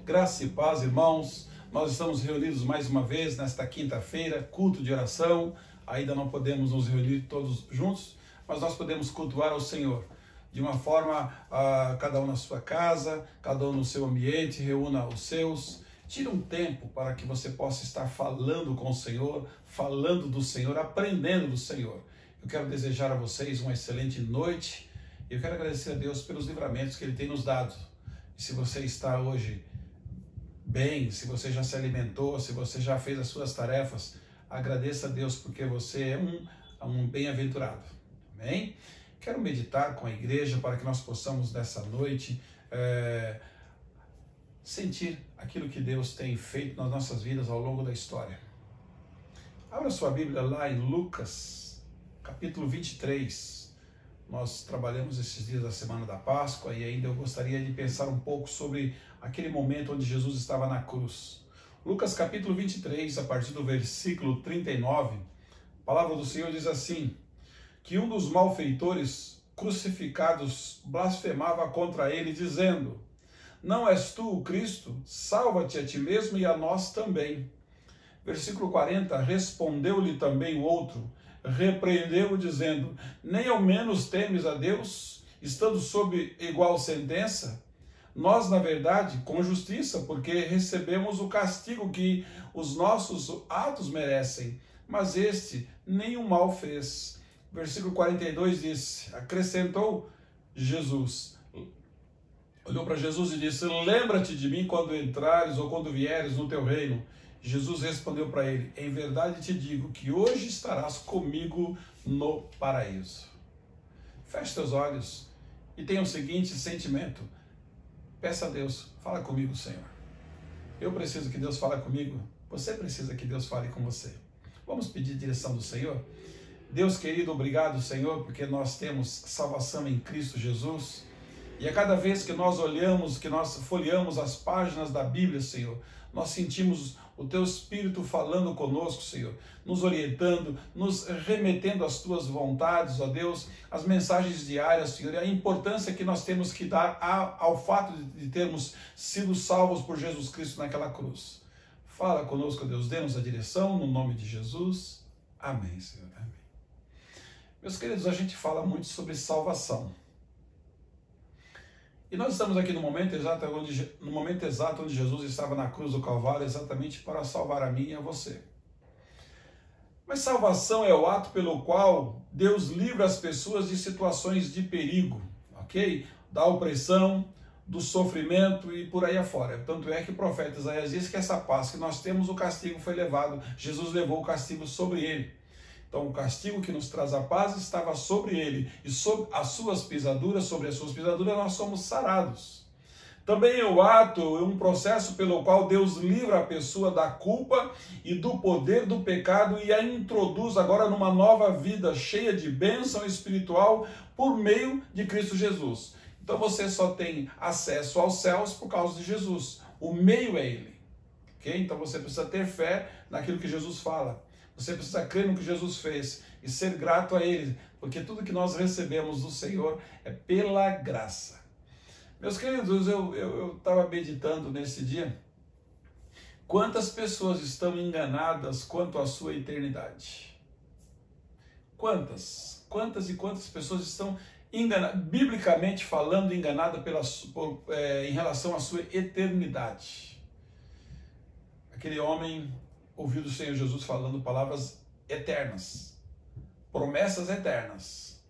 Graça e paz, irmãos. Nós estamos reunidos mais uma vez nesta quinta-feira, culto de oração. Ainda não podemos nos reunir todos juntos, mas nós podemos cultuar ao Senhor de uma forma, cada um na sua casa, cada um no seu ambiente, reúna os seus. Tire um tempo para que você possa estar falando com o Senhor, falando do Senhor, aprendendo do Senhor. Eu quero desejar a vocês uma excelente noite. Eu quero agradecer a Deus pelos livramentos que Ele tem nos dado. E se você está hoje bem, se você já se alimentou, se você já fez as suas tarefas, agradeça a Deus porque você é um bem-aventurado. Amém? Quero meditar com a igreja para que nós possamos nessa noite sentir aquilo que Deus tem feito nas nossas vidas ao longo da história. Abra sua Bíblia lá em Lucas, capítulo 23. Nós trabalhamos esses dias da Semana da Páscoa e ainda eu gostaria de pensar um pouco sobre aquele momento onde Jesus estava na cruz. Lucas capítulo 23, a partir do versículo 39, a palavra do Senhor diz assim, que um dos malfeitores crucificados blasfemava contra ele, dizendo, não és tu o Cristo? Salva-te a ti mesmo e a nós também. Versículo 40, respondeu-lhe também o outro, repreendeu-o dizendo, nem ao menos temes a Deus, estando sob igual sentença? Nós, na verdade, com justiça, porque recebemos o castigo que os nossos atos merecem, mas este nenhum mal fez. Versículo 42 diz, acrescentou Jesus, olhou para Jesus e disse, lembra-te de mim quando entrares ou quando vieres no teu reino. Jesus respondeu para ele, em verdade te digo que hoje estarás comigo no paraíso. Feche teus olhos e tenha o seguinte sentimento. Peça a Deus, fala comigo, Senhor. Eu preciso que Deus fale comigo. Você precisa que Deus fale com você. Vamos pedir direção do Senhor? Deus querido, obrigado, Senhor, porque nós temos salvação em Cristo Jesus. E a cada vez que nós olhamos, que nós folheamos as páginas da Bíblia, Senhor, nós sentimos o Teu Espírito falando conosco, Senhor, nos orientando, nos remetendo às Tuas vontades, ó Deus, as mensagens diárias, Senhor, e a importância que nós temos que dar ao fato de termos sido salvos por Jesus Cristo naquela cruz. Fala conosco, Deus, dê-nos a direção, no nome de Jesus. Amém, Senhor. Amém. Meus queridos, a gente fala muito sobre salvação. E nós estamos aqui no momento exato onde Jesus estava na cruz do Calvário, exatamente para salvar a mim e a você. Mas salvação é o ato pelo qual Deus livra as pessoas de situações de perigo, ok? Da opressão, do sofrimento e por aí afora. Tanto é que o profeta Isaías diz que essa paz que nós temos, o castigo foi levado, Jesus levou o castigo sobre ele. Então o castigo que nos traz a paz estava sobre ele, e sobre as suas pisaduras, nós somos sarados. Também é o ato, um processo pelo qual Deus livra a pessoa da culpa e do poder do pecado e a introduz agora numa nova vida cheia de bênção espiritual por meio de Cristo Jesus. Então você só tem acesso aos céus por causa de Jesus. O meio é Ele. Okay? Então você precisa ter fé naquilo que Jesus fala. Você precisa crer no que Jesus fez e ser grato a Ele, porque tudo que nós recebemos do Senhor é pela graça. Meus queridos, eu estava meditando nesse dia, quantas pessoas estão enganadas quanto à sua eternidade? Quantas e quantas pessoas estão enganadas, biblicamente falando, enganadas em relação à sua eternidade? Aquele homem ouviu do Senhor Jesus falando palavras eternas, promessas eternas.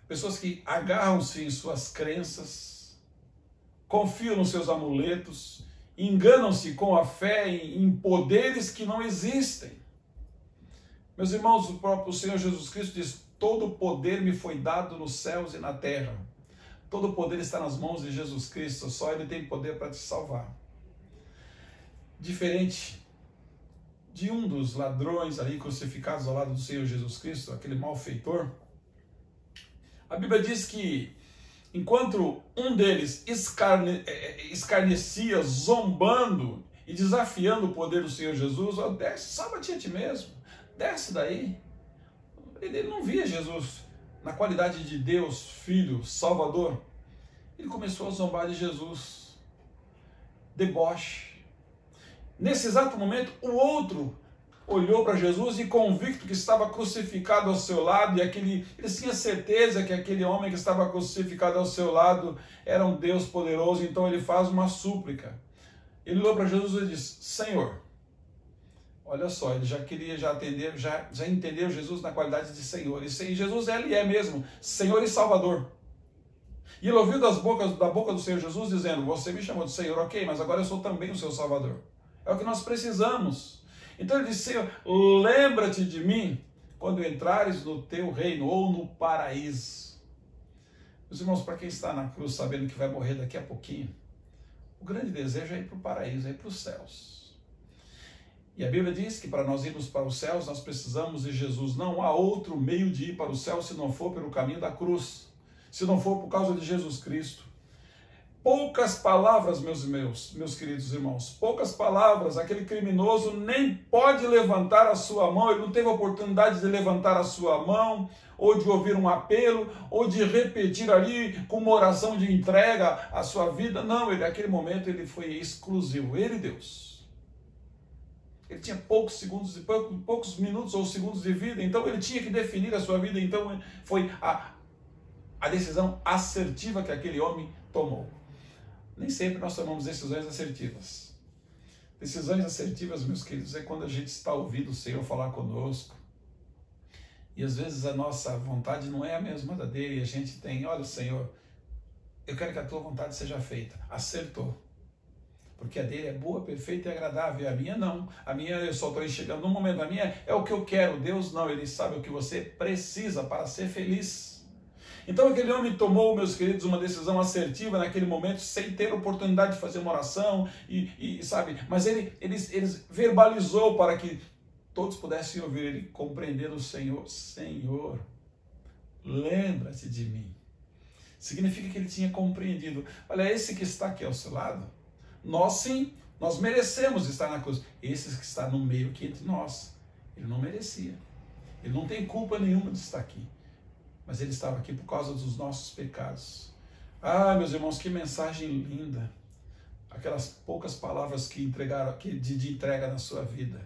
Pessoas que agarram-se em suas crenças, confiam nos seus amuletos, enganam-se com a fé em poderes que não existem. Meus irmãos, o próprio Senhor Jesus Cristo diz, todo o poder me foi dado nos céus e na terra. Todo o poder está nas mãos de Jesus Cristo, só Ele tem poder para te salvar. Diferente de um dos ladrões ali crucificados ao lado do Senhor Jesus Cristo, aquele malfeitor, a Bíblia diz que enquanto um deles escarnecia, zombando e desafiando o poder do Senhor Jesus, ó, desce, salva-te a ti mesmo, desce daí. Ele não via Jesus na qualidade de Deus, Filho, Salvador. Ele começou a zombar de Jesus. deboche. Nesse exato momento, o outro olhou para Jesus e, convicto que estava crucificado ao seu lado, e ele tinha certeza que aquele homem que estava crucificado ao seu lado era um Deus poderoso, então ele faz uma súplica. Ele olhou para Jesus e disse: Senhor. Olha só, ele já queria atender, já entendeu Jesus na qualidade de Senhor. E Jesus, ele é mesmo Senhor e Salvador. E ele ouviu da boca do Senhor Jesus dizendo: você me chamou de Senhor, ok, mas agora eu sou também o seu Salvador. É o que nós precisamos. Então ele disse: Senhor, lembra-te de mim quando entrares no teu reino ou no paraíso. Meus irmãos, para quem está na cruz sabendo que vai morrer daqui a pouquinho, o grande desejo é ir para o paraíso, é ir para os céus. E a Bíblia diz que para nós irmos para os céus, nós precisamos de Jesus. Não há outro meio de ir para o céu se não for pelo caminho da cruz, se não for por causa de Jesus Cristo. Poucas palavras, meus queridos irmãos, poucas palavras. Aquele criminoso nem pode levantar a sua mão, ele não teve a oportunidade de levantar a sua mão, ou de ouvir um apelo, ou de repetir ali com uma oração de entrega a sua vida. Não, naquele momento ele foi exclusivo, ele e Deus. Ele tinha poucos minutos ou segundos de vida, então ele tinha que definir a sua vida. Então foi a decisão assertiva que aquele homem tomou. Nem sempre nós tomamos decisões assertivas. Decisões assertivas, meus queridos, é quando a gente está ouvindo o Senhor falar conosco. E às vezes a nossa vontade não é a mesma da dele, e a gente tem: olha, Senhor, eu quero que a tua vontade seja feita. Acertou. Porque a dele é boa, perfeita e agradável. A minha não. A minha eu só estou enxergando no momento. A minha é o que eu quero. Deus não. Ele sabe o que você precisa para ser feliz. Então aquele homem tomou, meus queridos, uma decisão assertiva naquele momento, sem ter oportunidade de fazer uma oração. Sabe? Mas ele verbalizou para que todos pudessem ouvir ele, compreender o Senhor. Senhor, lembra-te de mim. Significa que ele tinha compreendido. Olha, esse que está aqui ao seu lado, nós sim, nós merecemos estar na cruz. Esse que está no meio aqui entre nós, ele não merecia. Ele não tem culpa nenhuma de estar aqui. Mas ele estava aqui por causa dos nossos pecados. Ah, meus irmãos, que mensagem linda. Aquelas poucas palavras que entregaram de entrega na sua vida.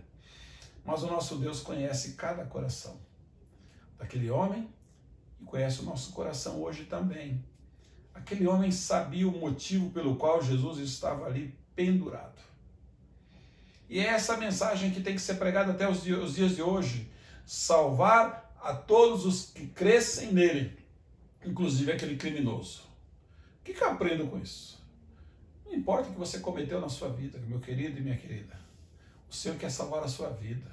Mas o nosso Deus conhece cada coração daquele homem e conhece o nosso coração hoje também. Aquele homem sabia o motivo pelo qual Jesus estava ali pendurado. E é essa mensagem que tem que ser pregada até os dias de hoje. Salvar a todos os que crescem nele, inclusive aquele criminoso. O que eu aprendo com isso? Não importa o que você cometeu na sua vida, meu querido e minha querida. O Senhor quer salvar a sua vida.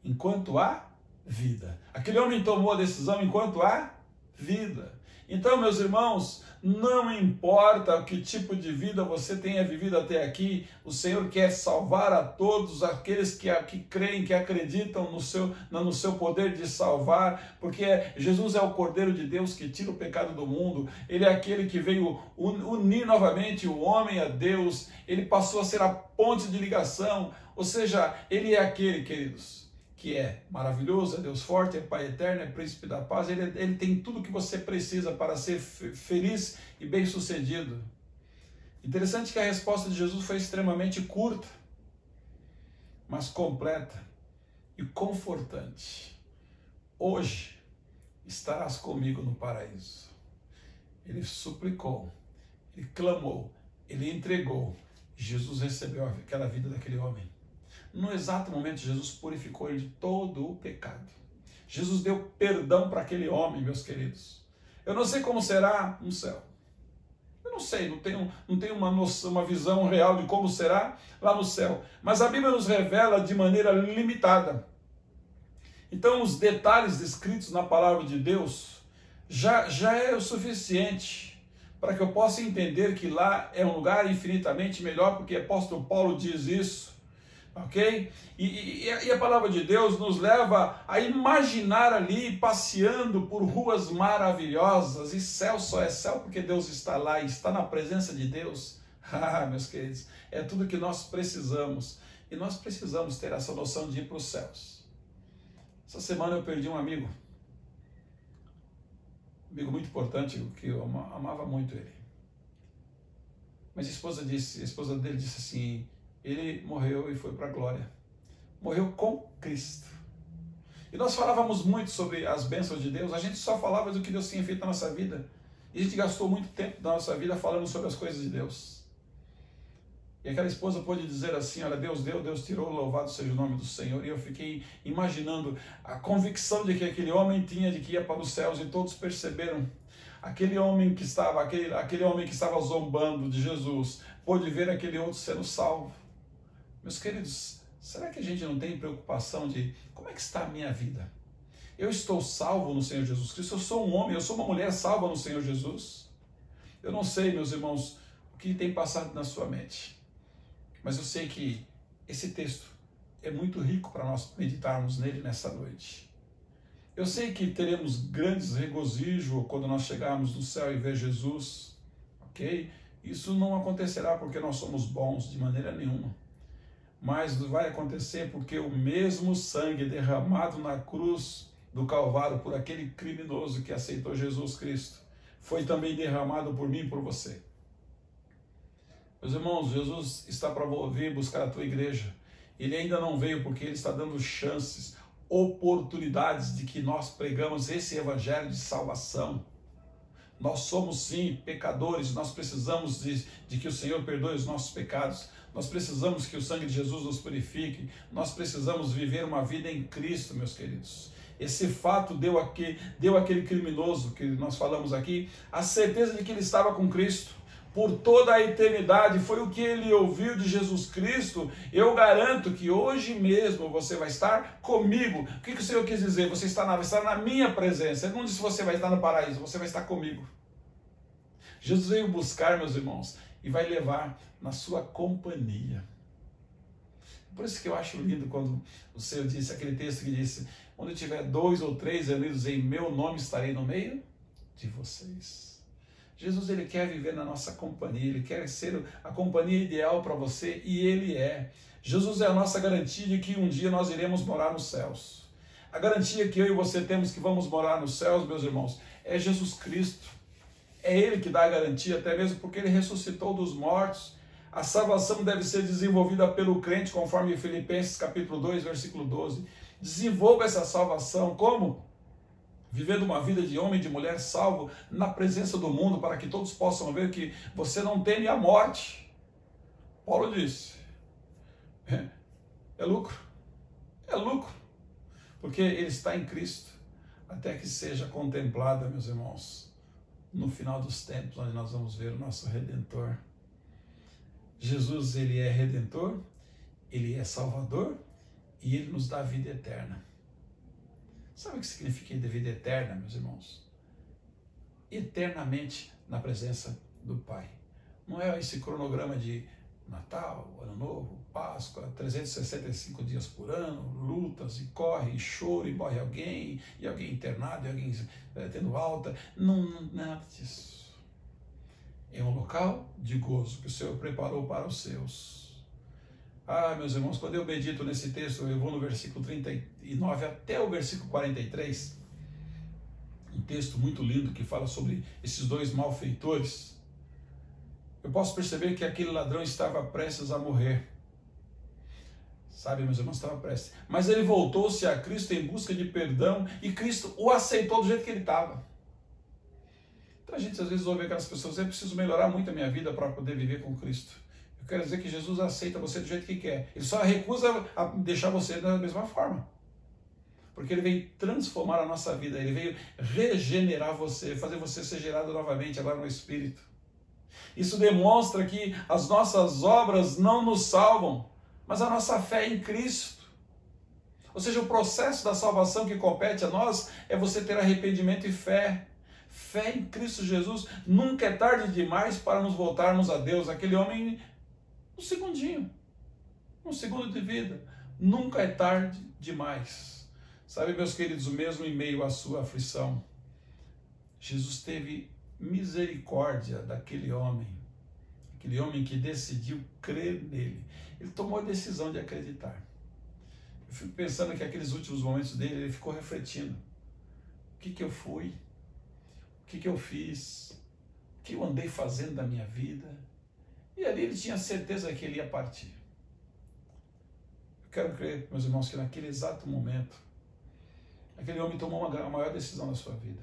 Enquanto há vida. Aquele homem tomou a decisão enquanto há vida. Então, meus irmãos, não importa que tipo de vida você tenha vivido até aqui, o Senhor quer salvar a todos aqueles que creem, que acreditam no seu poder de salvar, porque Jesus é o Cordeiro de Deus que tira o pecado do mundo. Ele é aquele que veio unir novamente o homem a Deus. Ele passou a ser a ponte de ligação, ou seja, ele é aquele, queridos, que é maravilhoso, é Deus forte, é Pai eterno, é Príncipe da paz. Ele tem tudo o que você precisa para ser feliz e bem-sucedido. Interessante que a resposta de Jesus foi extremamente curta, mas completa e confortante. Hoje estarás comigo no paraíso. Ele suplicou, ele clamou, ele entregou. Jesus recebeu aquela vida daquele homem. No exato momento, Jesus purificou ele de todo o pecado. Jesus deu perdão para aquele homem, meus queridos. Eu não sei como será no céu. Eu não sei, não tenho uma noção, uma visão real de como será lá no céu. Mas a Bíblia nos revela de maneira limitada. Então, os detalhes descritos na palavra de Deus já é o suficiente para que eu possa entender que lá é um lugar infinitamente melhor, porque o apóstolo Paulo diz isso. Ok? E a palavra de Deus nos leva a imaginar ali, passeando por ruas maravilhosas, e céu só é céu porque Deus está lá e está na presença de Deus. Ah, meus queridos, é tudo que nós precisamos, e nós precisamos ter essa noção de ir para os céus. Essa semana eu perdi um amigo muito importante, que eu amava muito ele. Mas a esposa dele disse assim, ele morreu e foi para a glória. Morreu com Cristo. E nós falávamos muito sobre as bênçãos de Deus, a gente só falava do que Deus tinha feito na nossa vida. E a gente gastou muito tempo da nossa vida falando sobre as coisas de Deus. E aquela esposa pôde dizer assim, olha, Deus deu, Deus tirou, louvado seja o nome do Senhor. E eu fiquei imaginando a convicção de que aquele homem tinha de que ia para os céus, e todos perceberam. Aquele homem que estava zombando de Jesus, pôde ver aquele outro sendo salvo. Meus queridos, será que a gente não tem preocupação de como é que está a minha vida? Eu estou salvo no Senhor Jesus Cristo, eu sou um homem, eu sou uma mulher salva no Senhor Jesus? Eu não sei, meus irmãos, o que tem passado na sua mente, mas eu sei que esse texto é muito rico para nós meditarmos nele nessa noite. Eu sei que teremos grandes regozijo quando nós chegarmos no céu e ver Jesus, ok? Isso não acontecerá porque nós somos bons de maneira nenhuma. Mas vai acontecer porque o mesmo sangue derramado na cruz do Calvário por aquele criminoso que aceitou Jesus Cristo foi também derramado por mim e por você. Meus irmãos, Jesus está para vir buscar a tua igreja. Ele ainda não veio porque ele está dando chances, oportunidades de que nós pregamos esse evangelho de salvação. Nós somos sim pecadores, nós precisamos de que o Senhor perdoe os nossos pecados. Nós precisamos que o sangue de Jesus nos purifique. Nós precisamos viver uma vida em Cristo, meus queridos. Esse fato deu àquele criminoso que nós falamos aqui a certeza de que ele estava com Cristo por toda a eternidade. Foi o que ele ouviu de Jesus Cristo. Eu garanto que hoje mesmo você vai estar comigo. O que o Senhor quis dizer? Você vai estar na minha presença. Ele não disse que você vai estar no paraíso, você vai estar comigo. Jesus veio buscar, meus irmãos, e vai levar na sua companhia. Por isso que eu acho lindo quando o Senhor disse, aquele texto que disse, onde tiver 2 ou 3 reunidos em meu nome, estarei no meio de vocês. Jesus, ele quer viver na nossa companhia, ele quer ser a companhia ideal para você, e ele é. Jesus é a nossa garantia de que um dia nós iremos morar nos céus. A garantia que eu e você temos que vamos morar nos céus, meus irmãos, é Jesus Cristo. É ele que dá a garantia, até mesmo porque ele ressuscitou dos mortos. A salvação deve ser desenvolvida pelo crente, conforme Filipenses capítulo 2, versículo 12. Desenvolva essa salvação. Como? Vivendo uma vida de homem e de mulher salvo na presença do mundo, para que todos possam ver que você não teme a morte. Paulo disse, é lucro. É lucro. Porque ele está em Cristo, até que seja contemplada, meus irmãos, no final dos tempos, onde nós vamos ver o nosso Redentor. Jesus, ele é Redentor, ele é Salvador e ele nos dá vida eterna. Sabe o que significa vida eterna, meus irmãos? Eternamente na presença do Pai. Não é esse cronograma de Natal, Ano Novo, Páscoa, 365 dias por ano, lutas e corre, e chora e morre alguém, e alguém internado, e alguém tendo alta. Não, nada disso. É um local de gozo que o Senhor preparou para os seus. Ah, meus irmãos, quando eu medito nesse texto, eu vou no versículo 39 até o versículo 43, um texto muito lindo que fala sobre esses 2 malfeitores. Eu posso perceber que aquele ladrão estava prestes a morrer. Sabe, meus irmãos, estava prestes. Mas ele voltou-se a Cristo em busca de perdão e Cristo o aceitou do jeito que ele estava. Então a gente às vezes ouve aquelas pessoas, eu preciso melhorar muito a minha vida para poder viver com Cristo. Eu quero dizer que Jesus aceita você do jeito que quer. Ele só recusa a deixar você da mesma forma. Porque ele veio transformar a nossa vida, ele veio regenerar você, fazer você ser gerado novamente agora no Espírito. Isso demonstra que as nossas obras não nos salvam, mas a nossa fé em Cristo. Ou seja, o processo da salvação que compete a nós é você ter arrependimento e fé. Fé em Cristo Jesus. Nunca é tarde demais para nos voltarmos a Deus. Aquele homem, um segundinho, um segundo de vida. Nunca é tarde demais. Sabe, meus queridos, mesmo em meio à sua aflição, Jesus teve misericórdia daquele homem que decidiu crer nele. Ele tomou a decisão de acreditar. Eu fico pensando que aqueles últimos momentos dele, ele ficou refletindo. O que eu fui? O que eu fiz? O que eu andei fazendo da minha vida? E ali ele tinha certeza que ele ia partir. Eu quero crer, meus irmãos, que naquele exato momento, aquele homem tomou a maior decisão da sua vida.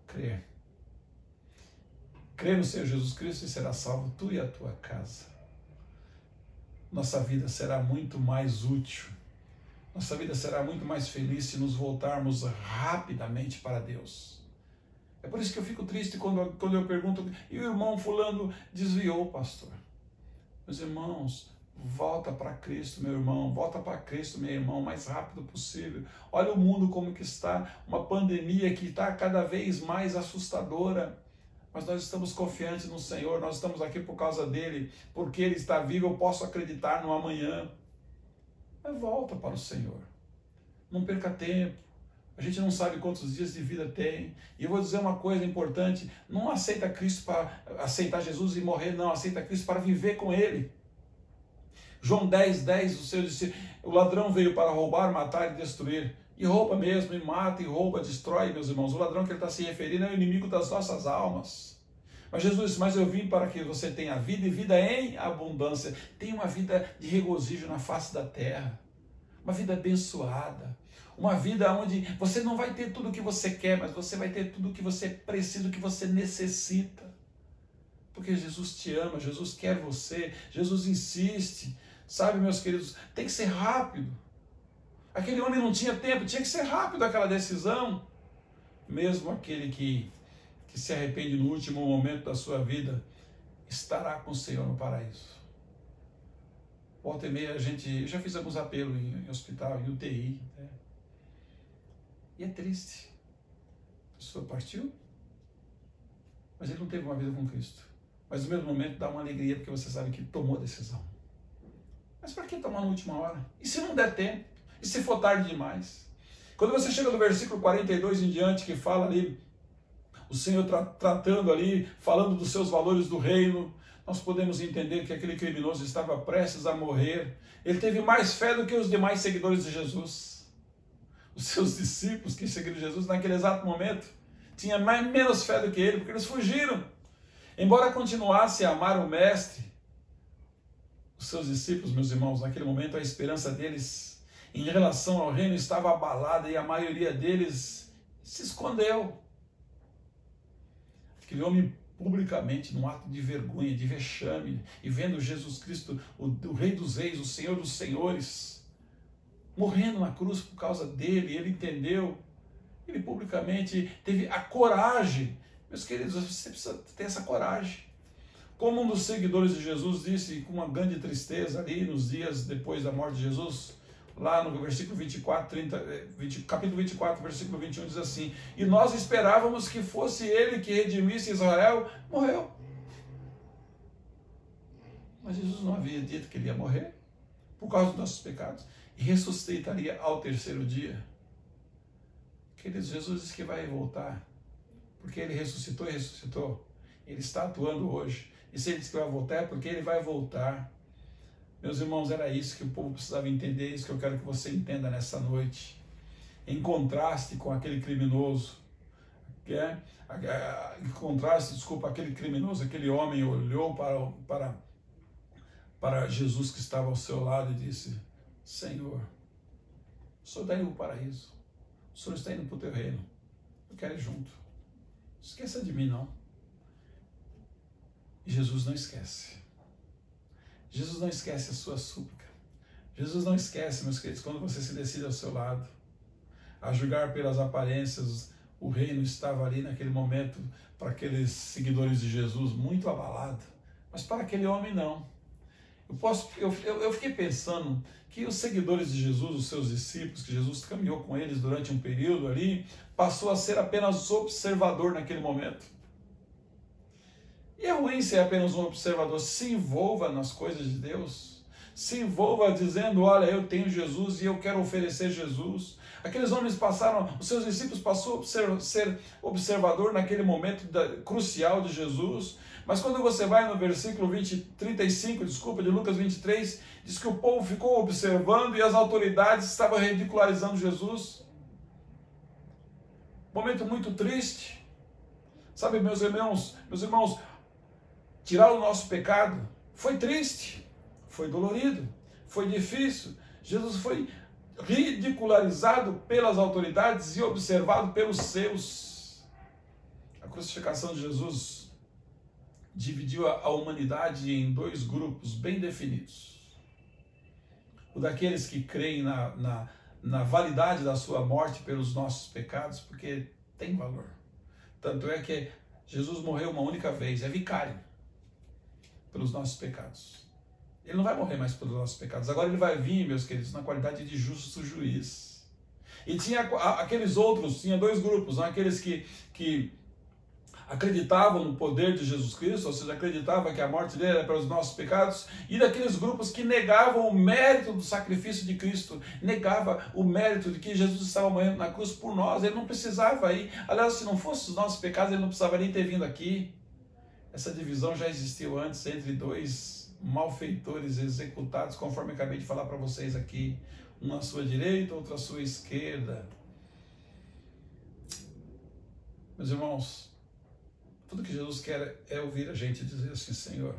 Crer. Crer no Senhor Jesus Cristo e será salvo tu e a tua casa. Nossa vida será muito mais útil. Nossa vida será muito mais feliz se nos voltarmos rapidamente para Deus. É por isso que eu fico triste quando eu pergunto, e o irmão fulano desviou, pastor? Meus irmãos, volta para Cristo, meu irmão, volta para Cristo, meu irmão, o mais rápido possível. Olha o mundo como que está, uma pandemia que está cada vez mais assustadora. Mas nós estamos confiantes no Senhor, nós estamos aqui por causa dEle, porque Ele está vivo, eu posso acreditar no amanhã. Mas volta para o Senhor, não perca tempo. A gente não sabe quantos dias de vida tem. E eu vou dizer uma coisa importante, não aceita Cristo para aceitar Jesus e morrer, não, aceita Cristo para viver com Ele. João 10:10, o Senhor disse, o ladrão veio para roubar, matar e destruir. E rouba mesmo, e mata, e rouba, destrói, meus irmãos. O ladrão que ele está se referindo é o inimigo das nossas almas. Mas Jesus disse, mas eu vim para que você tenha vida e vida em abundância. Tenha uma vida de regozijo na face da terra. Uma vida abençoada. Uma vida onde você não vai ter tudo o que você quer, mas você vai ter tudo o que você precisa, o que você necessita. Porque Jesus te ama, Jesus quer você, Jesus insiste. Sabe, meus queridos, tem que ser rápido. Aquele homem não tinha tempo, tinha que ser rápido aquela decisão. Mesmo aquele que se arrepende no último momento da sua vida, estará com o Senhor no paraíso. Volta e meia eu já fiz alguns apelos em hospital, em UTI. Né? E é triste. A pessoa partiu, mas ele não teve uma vida com Cristo. Mas no mesmo momento dá uma alegria, porque você sabe que tomou a decisão. Mas para que tomar na última hora? E se não der tempo? E se for tarde demais? Quando você chega no versículo 42 em diante, que fala ali, o Senhor tratando ali, falando dos seus valores do reino, nós podemos entender que aquele criminoso estava prestes a morrer. Ele teve mais fé do que os demais seguidores de Jesus. Os seus discípulos que seguiram Jesus naquele exato momento, tinham menos fé do que ele, porque eles fugiram. Embora continuasse a amar o Mestre, os seus discípulos, meus irmãos, naquele momento a esperança deles em relação ao reino estava abalada e a maioria deles se escondeu. Aquele homem publicamente, num ato de vergonha, de vexame, e vendo Jesus Cristo, o Rei dos Reis, o Senhor dos Senhores, morrendo na cruz por causa dele, ele entendeu, ele publicamente teve a coragem. Meus queridos, você precisa ter essa coragem. Como um dos seguidores de Jesus disse, com uma grande tristeza ali, nos dias depois da morte de Jesus, lá no versículo 24, capítulo 24, versículo 21, diz assim, e nós esperávamos que fosse ele que redimisse Israel, morreu. Mas Jesus não havia dito que ele ia morrer, por causa dos nossos pecados, e ressuscitaria ao terceiro dia. Queridos, Jesus disse que vai voltar, porque ele ressuscitou e ressuscitou. Ele está atuando hoje. E se ele disse que vai voltar, é porque ele vai voltar. Meus irmãos, era isso que o povo precisava entender, isso que eu quero que você entenda nessa noite. Em contraste com aquele criminoso, aquele criminoso, aquele homem olhou para Jesus que estava ao seu lado e disse, Senhor, o Senhor está indo para o paraíso, o Senhor está indo para o teu reino, eu quero ir junto. Não esqueça de mim, não. E Jesus não esquece. Jesus não esquece a sua súplica. Jesus não esquece, meus queridos, quando você se decide ao seu lado. A julgar pelas aparências, o reino estava ali naquele momento, para aqueles seguidores de Jesus, muito abalado. Mas para aquele homem, não. Eu fiquei pensando que os seguidores de Jesus, os seus discípulos, que Jesus caminhou com eles durante um período ali, passou a ser apenas observador naquele momento. E é ruim ser apenas um observador. Se envolva nas coisas de Deus. Se envolva dizendo, olha, eu tenho Jesus e eu quero oferecer Jesus. Aqueles homens passaram, os seus discípulos passaram a ser observador naquele momento crucial de Jesus. Mas quando você vai no versículo 35, de Lucas 23, diz que o povo ficou observando e as autoridades estavam ridicularizando Jesus. Momento muito triste. Sabe, meus irmãos, tirar o nosso pecado foi triste, foi dolorido, foi difícil. Jesus foi ridicularizado pelas autoridades e observado pelos seus. A crucificação de Jesus dividiu a humanidade em dois grupos bem definidos. O daqueles que creem na validade da sua morte pelos nossos pecados, porque tem valor. Tanto é que Jesus morreu uma única vez, é vicário pelos nossos pecados. Ele não vai morrer mais pelos nossos pecados. Agora ele vai vir, meus queridos, na qualidade de justo juiz. E tinha aqueles outros, tinha dois grupos, aqueles que acreditavam no poder de Jesus Cristo, ou seja, acreditavam que a morte dele era pelos nossos pecados, e daqueles grupos que negavam o mérito do sacrifício de Cristo, negava o mérito de que Jesus estava morrendo na cruz por nós. Ele não precisava ir. Aliás, se não fosse os nossos pecados, ele não precisava nem ter vindo aqui. Essa divisão já existiu antes entre dois malfeitores executados, conforme eu acabei de falar para vocês aqui, um à sua direita, outro à sua esquerda. Meus irmãos, tudo que Jesus quer é ouvir a gente dizer assim: Senhor,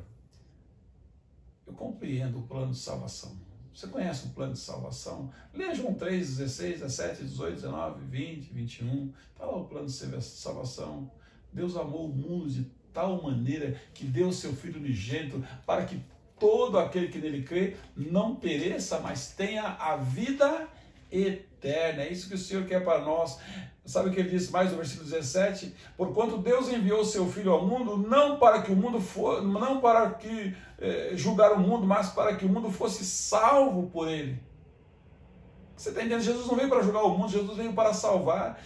eu compreendo o plano de salvação. Você conhece o plano de salvação? Leia João 3, 16, 17, 18, 19, 20, 21. Está lá o plano de salvação. Deus amou o mundo de tal maneira que deu o seu Filho unigênito para que todo aquele que nele crê não pereça, mas tenha a vida eterna. É isso que o Senhor quer para nós. Sabe o que ele diz mais no versículo 17? Porquanto Deus enviou o seu Filho ao mundo, não para que o mundo julgar o mundo, mas para que o mundo fosse salvo por ele. Você está entendendo? Jesus não veio para julgar o mundo, Jesus veio para salvar.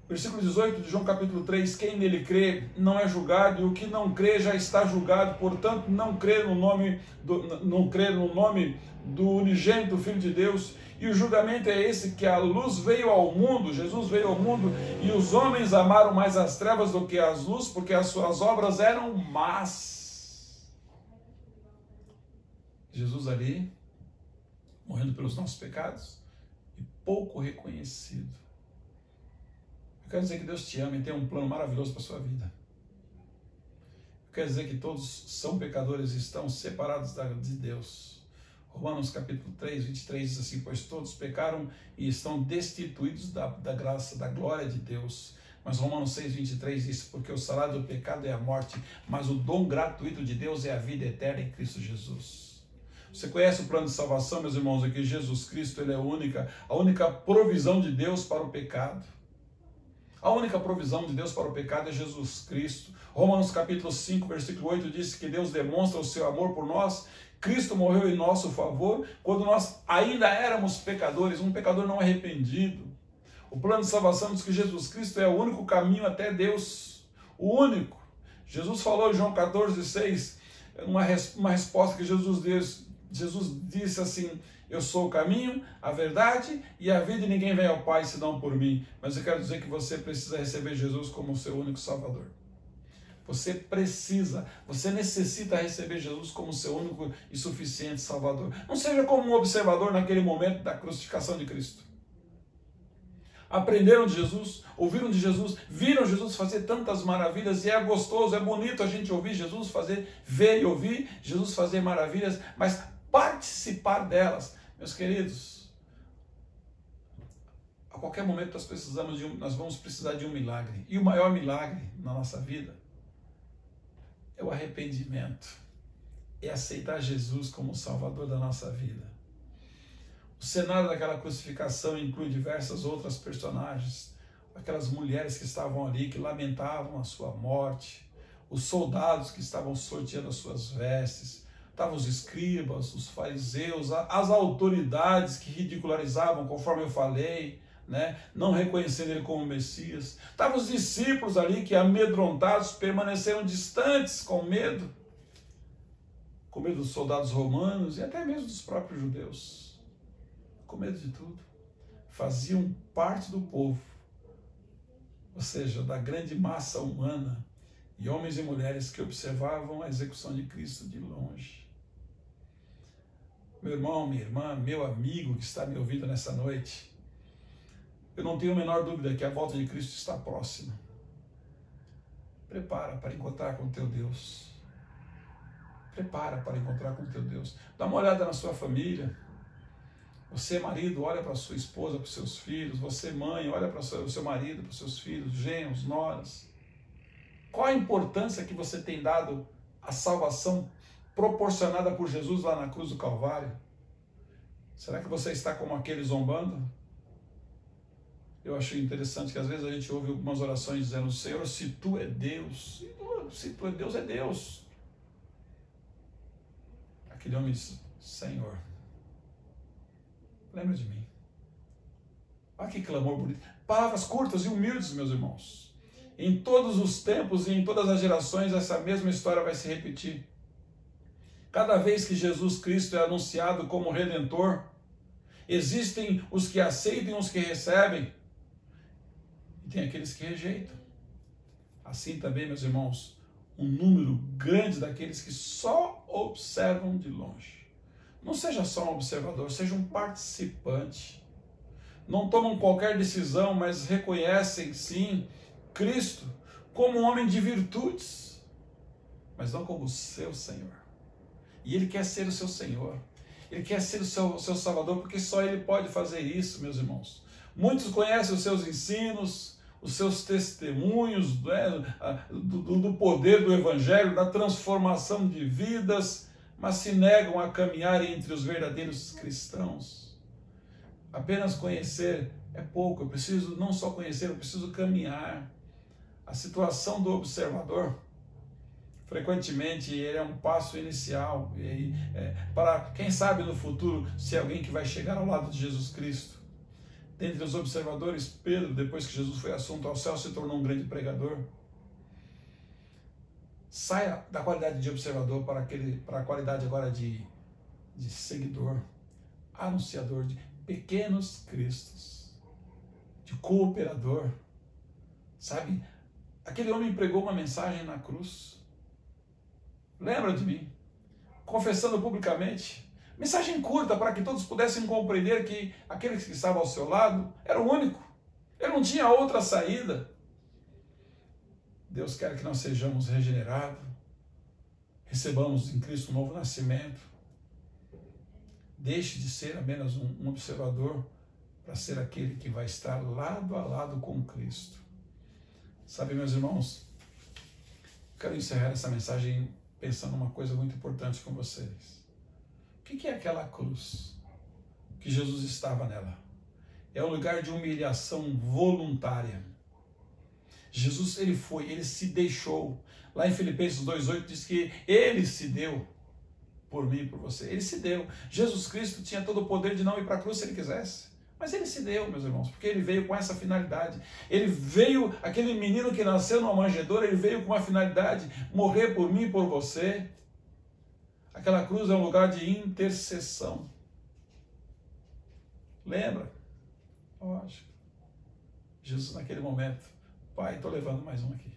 Versículo 18 de João capítulo 3, quem nele crê não é julgado, e o que não crê já está julgado, portanto não crê no nome do unigênito Filho de Deus, e o julgamento é esse, que a luz veio ao mundo, Jesus veio ao mundo, e os homens amaram mais as trevas do que as luzes, porque as suas obras eram más. Jesus ali, morrendo pelos nossos pecados, e pouco reconhecido. Eu quero dizer que Deus te ama e tem um plano maravilhoso para a sua vida. Eu quero dizer que todos são pecadores e estão separados de Deus. Romanos capítulo 3, 23 diz assim: pois todos pecaram e estão destituídos da graça, da glória de Deus. Mas Romanos 6, 23 diz: porque o salário do pecado é a morte, mas o dom gratuito de Deus é a vida eterna em Cristo Jesus. Você conhece o plano de salvação, meus irmãos? Aqui Jesus Cristo, ele é a única provisão de Deus para o pecado. A única provisão de Deus para o pecado é Jesus Cristo. Romanos capítulo 5, versículo 8 diz que Deus demonstra o seu amor por nós. Cristo morreu em nosso favor quando nós ainda éramos pecadores, um pecador não arrependido. O plano de salvação diz que Jesus Cristo é o único caminho até Deus. O único. Jesus falou em João 14, 6, uma resposta que Jesus disse assim: eu sou o caminho, a verdade e a vida, e ninguém vem ao Pai senão por mim. Mas eu quero dizer que você precisa receber Jesus como o seu único Salvador. Você necessita receber Jesus como o seu único e suficiente Salvador. Não seja como um observador naquele momento da crucificação de Cristo. Aprenderam de Jesus, ouviram de Jesus, viram Jesus fazer tantas maravilhas, e é gostoso, é bonito a gente ouvir Jesus fazer, ver e ouvir Jesus fazer maravilhas, mas participar delas. Meus queridos, a qualquer momento nós vamos precisar de um milagre. E o maior milagre na nossa vida é o arrependimento. É aceitar Jesus como o Salvador da nossa vida. O cenário daquela crucificação inclui diversas outras personagens. Aquelas mulheres que estavam ali, que lamentavam a sua morte. Os soldados que estavam sorteando as suas vestes. Estavam os escribas, os fariseus, as autoridades que ridicularizavam, conforme eu falei, né? Não reconhecendo ele como Messias. Estavam os discípulos ali que, amedrontados, permaneceram distantes com medo dos soldados romanos e até mesmo dos próprios judeus. Com medo de tudo. Faziam parte do povo, ou seja, da grande massa humana, e homens e mulheres que observavam a execução de Cristo de longe. Meu irmão, minha irmã, meu amigo que está me ouvindo nessa noite, eu não tenho a menor dúvida que a volta de Cristo está próxima. Prepara para encontrar com o teu Deus. Prepara para encontrar com o teu Deus. Dá uma olhada na sua família. Você, marido, olha para a sua esposa, para os seus filhos. Você, mãe, olha para o seu marido, para os seus filhos, genros, noras. Qual a importância que você tem dado à salvação proporcionada por Jesus lá na cruz do Calvário? Será que você está como aquele zombando? Eu acho interessante que às vezes a gente ouve algumas orações dizendo: Senhor, se tu é Deus, se tu é Deus, é Deus. Aquele homem disse: Senhor, lembra de mim. Olha que clamor bonito. Palavras curtas e humildes, meus irmãos. Em todos os tempos e em todas as gerações, essa mesma história vai se repetir. Cada vez que Jesus Cristo é anunciado como Redentor, existem os que aceitam e os que recebem, e tem aqueles que rejeitam. Assim também, meus irmãos, um número grande daqueles que só observam de longe. Não seja só um observador, seja um participante. Não tomam qualquer decisão, mas reconhecem, sim, Cristo como um homem de virtudes, mas não como o seu Senhor. E Ele quer ser o seu Senhor. Ele quer ser o seu Salvador, porque só Ele pode fazer isso, meus irmãos. Muitos conhecem os seus ensinos, os seus testemunhos, né, do poder do Evangelho, da transformação de vidas, mas se negam a caminhar entre os verdadeiros cristãos. Apenas conhecer é pouco. Eu preciso não só conhecer, eu preciso caminhar. A situação do observador, frequentemente, ele é um passo inicial para, quem sabe no futuro, ser alguém que vai chegar ao lado de Jesus Cristo. Dentre os observadores, Pedro, depois que Jesus foi assunto ao céu, se tornou um grande pregador. Saia da qualidade de observador para a qualidade agora de seguidor, anunciador de pequenos cristos, de cooperador. Sabe, aquele homem pregou uma mensagem na cruz. Lembra de mim? Confessando publicamente. Mensagem curta para que todos pudessem compreender que aquele que estava ao seu lado era o único. Ele não tinha outra saída. Deus quer que nós sejamos regenerados, recebamos em Cristo um novo nascimento. Deixe de ser apenas um observador para ser aquele que vai estar lado a lado com Cristo. Sabe, meus irmãos, quero encerrar essa mensagem pensando uma coisa muito importante com vocês. O que é aquela cruz que Jesus estava nela? É um lugar de humilhação voluntária. Jesus, ele se deixou. Lá em Filipenses 2,8 diz que ele se deu por mim e por você. Ele se deu. Jesus Cristo tinha todo o poder de não ir para a cruz se ele quisesse. Mas ele se deu, meus irmãos, porque ele veio com essa finalidade. Ele veio, aquele menino que nasceu numa manjedoura, ele veio com uma finalidade, morrer por mim e por você. Aquela cruz é um lugar de intercessão. Lembra? Lógico. Jesus naquele momento, Pai, estou levando mais um aqui.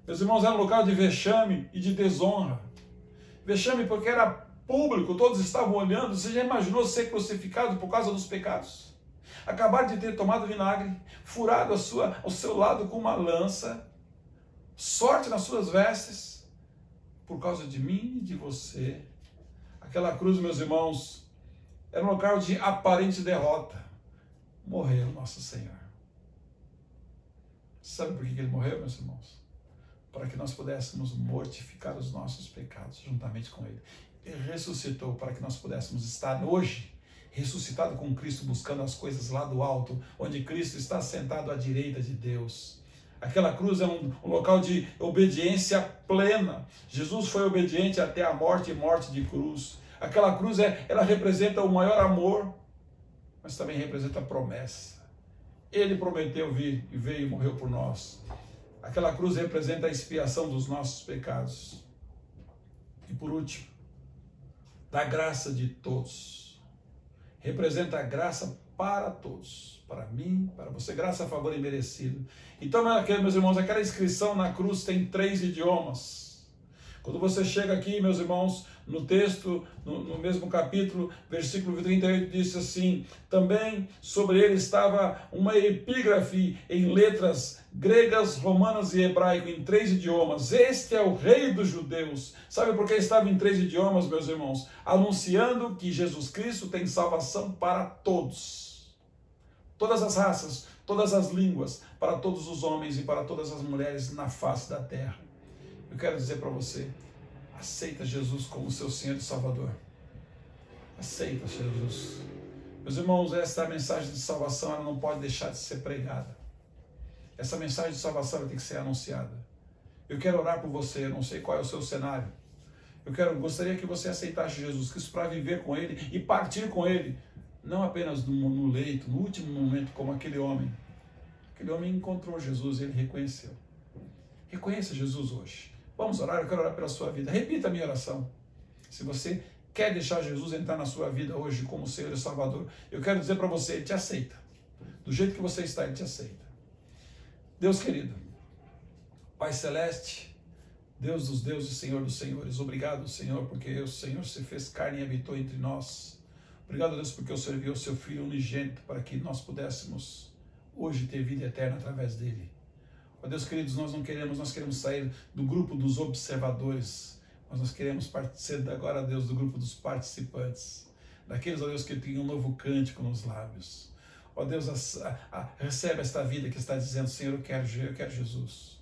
Meus irmãos, era um local de vexame e de desonra. Vexame porque era público, todos estavam olhando. Você já imaginou ser crucificado por causa dos pecados? Acabar de ter tomado vinagre, furado ao seu lado com uma lança, sorte nas suas vestes, por causa de mim e de você. Aquela cruz, meus irmãos, era um local de aparente derrota. Morreu nosso Senhor. Sabe por que ele morreu, meus irmãos? Para que nós pudéssemos mortificar os nossos pecados juntamente com ele. Ele ressuscitou para que nós pudéssemos estar hoje ressuscitado com Cristo, buscando as coisas lá do alto, onde Cristo está sentado à direita de Deus. Aquela cruz é um local de obediência plena. Jesus foi obediente até a morte e morte de cruz. Aquela cruz, ela representa o maior amor, mas também representa a promessa. Ele prometeu vir e veio e morreu por nós. Aquela cruz representa a expiação dos nossos pecados. E por último, da graça de todos. Representa a graça para todos. Para mim, para você. Graça, favor e merecido. Então, meus irmãos, aquela inscrição na cruz tem 3 idiomas. Quando você chega aqui, meus irmãos, no texto, no mesmo capítulo, versículo 38, diz assim: também sobre ele estava uma epígrafe em letras gregas, romanas e hebraico, em 3 idiomas. Este é o Rei dos Judeus. Sabe por que estava em 3 idiomas, meus irmãos? Anunciando que Jesus Cristo tem salvação para todos. Todas as raças, todas as línguas, para todos os homens e para todas as mulheres na face da terra. Eu quero dizer para você, aceita Jesus como seu Senhor e Salvador. Aceita Jesus. Meus irmãos, essa mensagem de salvação ela não pode deixar de ser pregada. Essa mensagem de salvação tem que ser anunciada. Eu quero orar por você, eu não sei qual é o seu cenário. Gostaria que você aceitasse Jesus Cristo para viver com Ele e partir com Ele, não apenas no leito, no último momento, como aquele homem. Aquele homem encontrou Jesus e ele reconheceu. Reconheça Jesus hoje. Vamos orar, eu quero orar pela sua vida. Repita a minha oração. Se você quer deixar Jesus entrar na sua vida hoje como Senhor e Salvador, eu quero dizer para você, Ele te aceita. Do jeito que você está, Ele te aceita. Deus querido, Pai Celeste, Deus dos deuses, Senhor dos senhores, obrigado, Senhor, porque o Senhor se fez carne e habitou entre nós. Obrigado, Deus, porque o Senhor enviou o seu Filho unigênito para que nós pudéssemos hoje ter vida eterna através dele. Ó Deus queridos, nós queremos sair do grupo dos observadores, mas nós queremos ser agora, Deus, do grupo dos participantes, daqueles, ó Deus, que têm um novo cântico nos lábios. Ó Deus, recebe esta vida que está dizendo, Senhor, eu quero Jesus.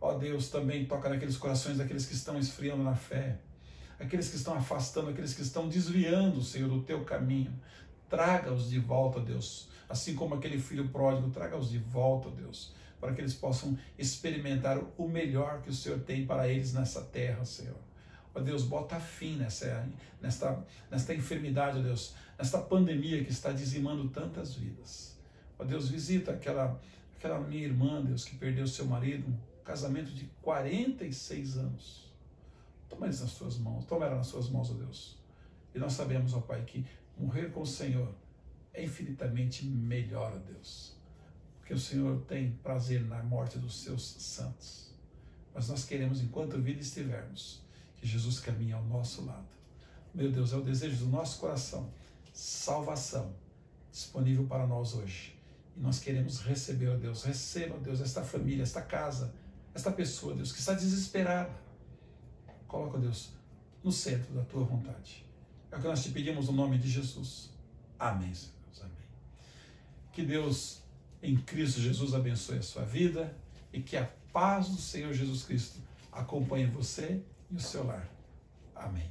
Ó Deus, também toca naqueles corações daqueles que estão esfriando na fé, aqueles que estão afastando, aqueles que estão desviando, Senhor, do teu caminho. Traga-os de volta, Deus, assim como aquele filho pródigo, traga-os de volta, Deus, para que eles possam experimentar o melhor que o Senhor tem para eles nessa terra, Senhor. Ó Deus, bota fim nesta enfermidade, ó Deus, nesta pandemia que está dizimando tantas vidas. Ó Deus, visita aquela minha irmã, Deus, que perdeu seu marido, um casamento de 46 anos. Toma eles nas tuas mãos, toma ela nas suas mãos, ó Deus. E nós sabemos, ó Pai, que morrer com o Senhor é infinitamente melhor, ó Deus, porque o Senhor tem prazer na morte dos seus santos. Mas nós queremos, enquanto vida estivermos, que Jesus caminhe ao nosso lado. Meu Deus, é o desejo do nosso coração, salvação disponível para nós hoje. E nós queremos receber, ó Deus, receba, ó Deus, esta família, esta casa, esta pessoa, Deus, que está desesperada. Coloca, ó Deus, no centro da tua vontade. É o que nós te pedimos no nome de Jesus. Amém, Senhor Deus, amém. Que Deus, em Cristo Jesus, abençoe a sua vida e que a paz do Senhor Jesus Cristo acompanhe você e o seu lar. Amém.